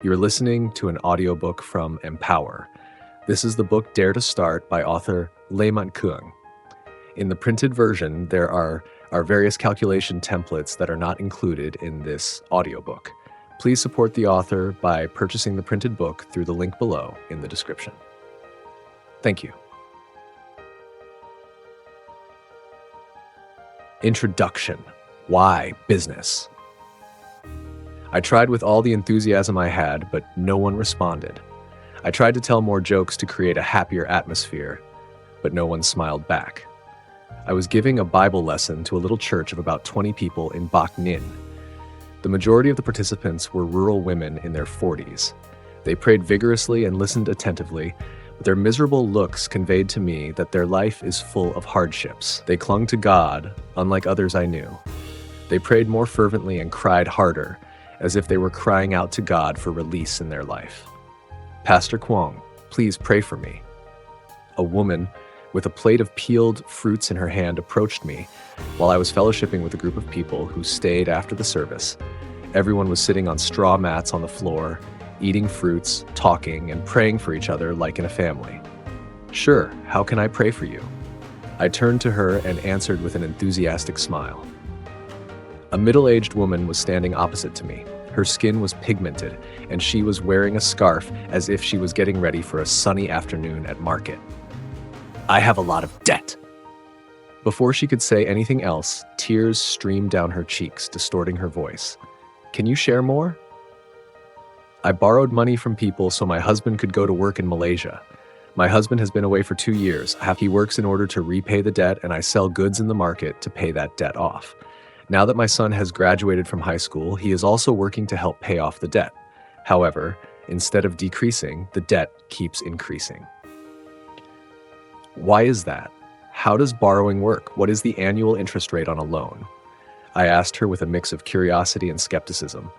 You're listening to an audiobook from Empower. This is the book Dare to Start by author Manh Cuong. In the printed version, there are our various calculation templates that are not included in this audiobook. Please support the author by purchasing the printed book through the link below in the description. Thank you. Introduction. Why business? I tried with all the enthusiasm I had, but no one responded. I tried to tell more jokes to create a happier atmosphere, but no one smiled back. I was giving a Bible lesson to a little church of about 20 people in Bac Ninh. The majority of the participants were rural women in their 40s. They prayed vigorously and listened attentively, but their miserable looks conveyed to me that their life is full of hardships. They clung to God, unlike others I knew. They prayed more fervently and cried harder, as if they were crying out to God for release in their life. "Pastor Cuong, please pray for me." A woman with a plate of peeled fruits in her hand approached me while I was fellowshipping with a group of people who stayed after the service. Everyone was sitting on straw mats on the floor, eating fruits, talking, and praying for each other like in a family. "Sure, how can I pray for you?" I turned to her and answered with an enthusiastic smile. A middle-aged woman was standing opposite to me. Her skin was pigmented, and she was wearing a scarf as if she was getting ready for a sunny afternoon at market. "I have a lot of debt." Before she could say anything else, tears streamed down her cheeks, distorting her voice. "Can you share more?" "I borrowed money from people so my husband could go to work in Malaysia. My husband has been away for 2 years. He works in order to repay the debt, and I sell goods in the market to pay that debt off. Now that my son has graduated from high school, he is also working to help pay off the debt. However, instead of decreasing, the debt keeps increasing." "Why is that? How does borrowing work? What is the annual interest rate on a loan?" I asked her with a mix of curiosity and skepticism.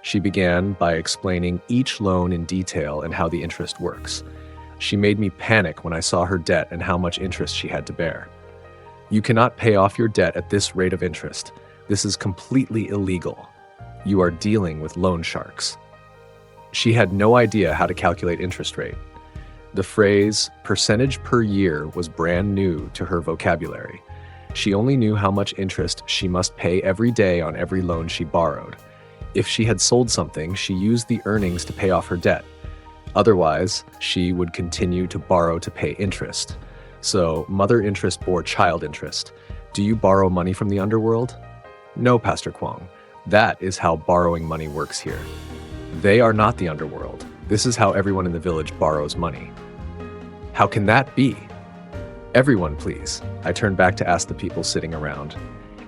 She began by explaining each loan in detail and how the interest works. She made me panic when I saw her debt and how much interest she had to bear. "You cannot pay off your debt at this rate of interest. This is completely illegal. You are dealing with loan sharks." She had no idea how to calculate interest rate. The phrase percentage per year was brand new to her vocabulary. She only knew how much interest she must pay every day on every loan she borrowed. If she had sold something, she used the earnings to pay off her debt. Otherwise, she would continue to borrow to pay interest. So, mother interest bore child interest. Do you borrow money from the underworld? No, Pastor Cuong. That is how borrowing money works here. They are not the underworld. This is how everyone in the village borrows money. How can that be? Everyone, please. I turned back to ask the people sitting around.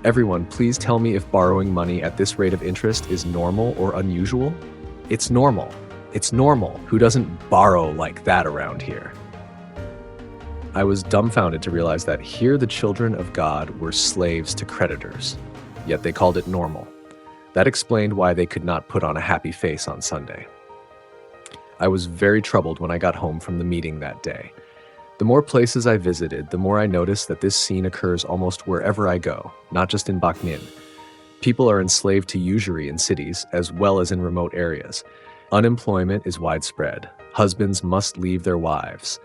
Everyone, please tell me if borrowing money at this rate of interest is normal or unusual? It's normal. It's normal. Who doesn't borrow like that around here? I was dumbfounded to realize that here the children of God were slaves to creditors, yet they called it normal. That explained why they could not put on a happy face on Sunday. I was very troubled when I got home from the meeting that day. The more places I visited, the more I noticed that this scene occurs almost wherever I go, not just in Bac Ninh. People are enslaved to usury in cities as well as in remote areas. Unemployment is widespread. Husbands must leave their wives.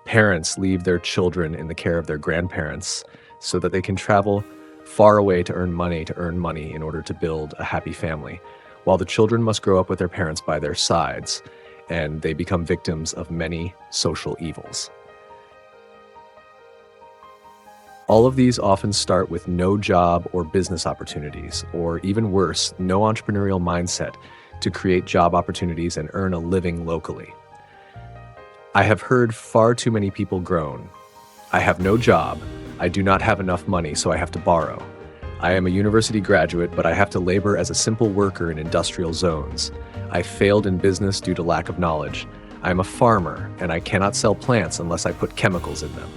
Parents leave their children in the care of their grandparents so that they can travel far away to earn money in order to build a happy family, while the children must grow up with their parents by their sides, and they become victims of many social evils. All of these often start with no job or business opportunities, or even worse, no entrepreneurial mindset to create job opportunities and earn a living locally. I have heard far too many people groan. "I have no job. I do not have enough money, so I have to borrow. I am a university graduate, but I have to labor as a simple worker in industrial zones. I failed in business due to lack of knowledge. I am a farmer, and I cannot sell plants unless I put chemicals in them."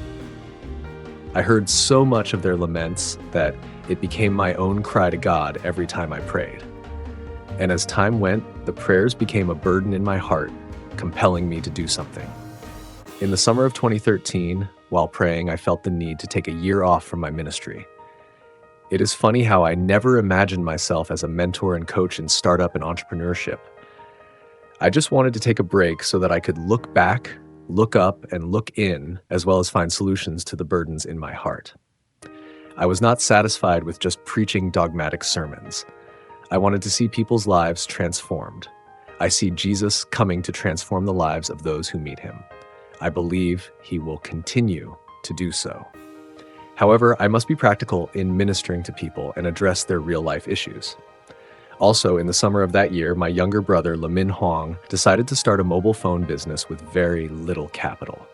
I heard so much of their laments that it became my own cry to God every time I prayed. And as time went, the prayers became a burden in my heart, compelling me to do something. In the summer of 2013, while praying, I felt the need to take a year off from my ministry. It is funny how I never imagined myself as a mentor and coach in startup and entrepreneurship. I just wanted to take a break so that I could look back, look up, and look in, as well as find solutions to the burdens in my heart. I was not satisfied with just preaching dogmatic sermons. I wanted to see people's lives transformed. I see Jesus coming to transform the lives of those who meet him. I believe he will continue to do so. However, I must be practical in ministering to people and address their real-life issues. Also, in the summer of that year, my younger brother, Manh Cuong, decided to start a mobile phone business with very little capital.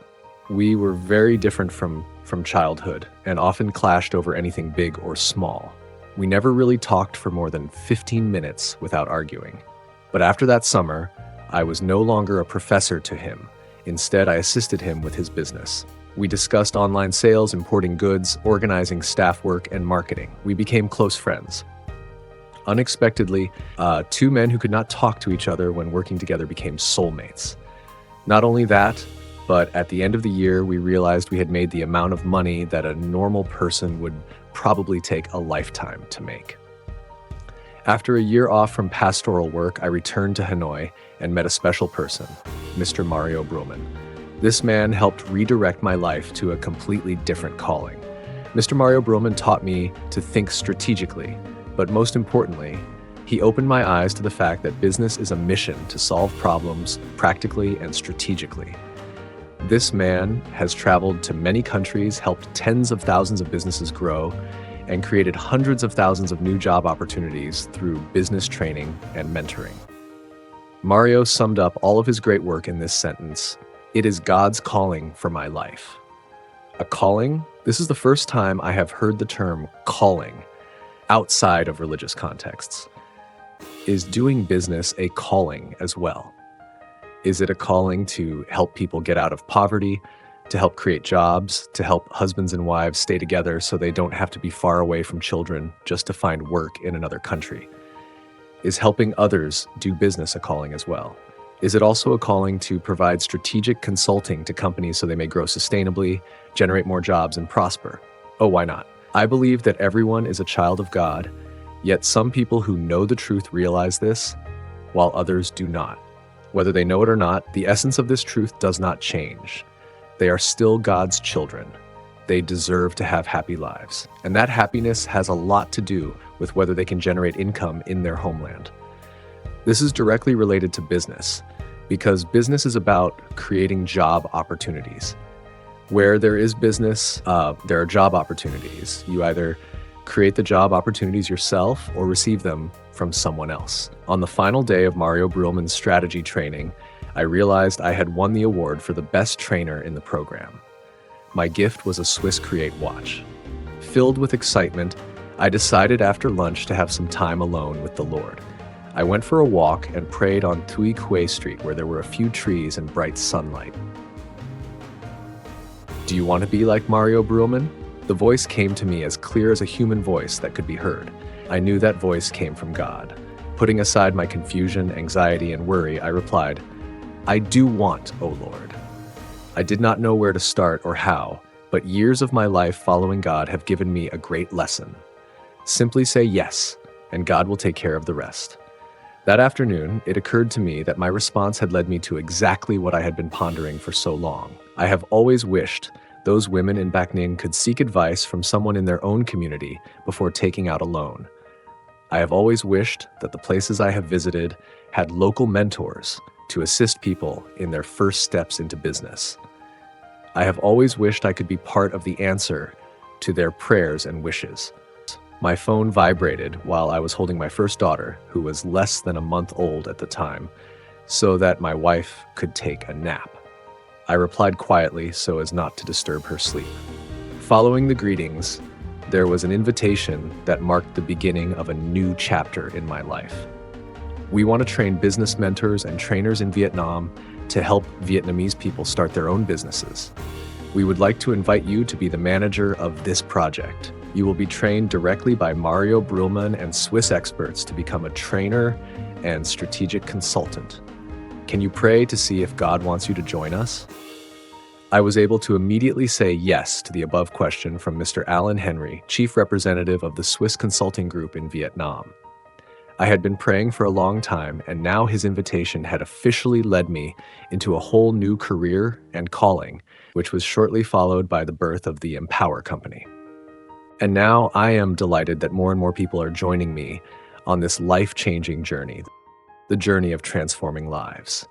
We were very different from childhood and often clashed over anything big or small. We never really talked for more than 15 minutes without arguing. But after that summer, I was no longer a professor to him. Instead, I assisted him with his business. We discussed online sales, importing goods, organizing staff work, and marketing. We became close friends. Unexpectedly, two men who could not talk to each other when working together became soulmates. Not only that, but at the end of the year, we realized we had made the amount of money that a normal person would probably take a lifetime to make. After a year off from pastoral work, I returned to Hanoi and met a special person, Mr. Mario Bruhlman. This man helped redirect my life to a completely different calling. Mr. Mario Bruhlman taught me to think strategically, but most importantly, he opened my eyes to the fact that business is a mission to solve problems practically and strategically. This man has traveled to many countries, helped tens of thousands of businesses grow, and created hundreds of thousands of new job opportunities through business training and mentoring. Mario summed up all of his great work in this sentence: "It is God's calling for my life." A calling? This is the first time I have heard the term calling outside of religious contexts. Is doing business a calling as well? Is it a calling to help people get out of poverty, to help create jobs, to help husbands and wives stay together so they don't have to be far away from children just to find work in another country? Is helping others do business a calling as well? Is it also a calling to provide strategic consulting to companies so they may grow sustainably, generate more jobs, and prosper? Oh, why not? I believe that everyone is a child of God, yet some people who know the truth realize this, while others do not. Whether they know it or not, the essence of this truth does not change. They are still God's children. They deserve to have happy lives. And that happiness has a lot to do with whether they can generate income in their homeland. This is directly related to business, because business is about creating job opportunities. Where there is business, there are job opportunities. You either create the job opportunities yourself or receive them from someone else. On the final day of Mario Bruhlman's strategy training, I realized I had won the award for the best trainer in the program. My gift was a Swiss Create watch. Filled with excitement, I decided after lunch to have some time alone with the Lord. I went for a walk and prayed on Thuy Quay Street, where there were a few trees and bright sunlight. Do you want to be like Mario Bruhlman? The voice came to me as clear as a human voice that could be heard. I knew that voice came from God. Putting aside my confusion, anxiety, and worry, I replied, "I do want, O Lord." I did not know where to start or how, but years of my life following God have given me a great lesson. Simply say yes, and God will take care of the rest. That afternoon, it occurred to me that my response had led me to exactly what I had been pondering for so long. I have always wished those women in Bac Ninh could seek advice from someone in their own community before taking out a loan. I have always wished that the places I have visited had local mentors to assist people in their first steps into business. I have always wished I could be part of the answer to their prayers and wishes. My phone vibrated while I was holding my first daughter, who was less than a month old at the time, so that my wife could take a nap. I replied quietly so as not to disturb her sleep. Following the greetings, there was an invitation that marked the beginning of a new chapter in my life. We want to train business mentors and trainers in Vietnam to help Vietnamese people start their own businesses. We would like to invite you to be the manager of this project. You will be trained directly by Mario Bruhlman and Swiss experts to become a trainer and strategic consultant. Can you pray to see if God wants you to join us? I was able to immediately say yes to the above question from Mr. Alan Henry, Chief Representative of the Swiss Consulting Group in Vietnam. I had been praying for a long time, and now his invitation had officially led me into a whole new career and calling, which was shortly followed by the birth of the Empower Company. And now I am delighted that more and more people are joining me on this life-changing journey, the journey of transforming lives.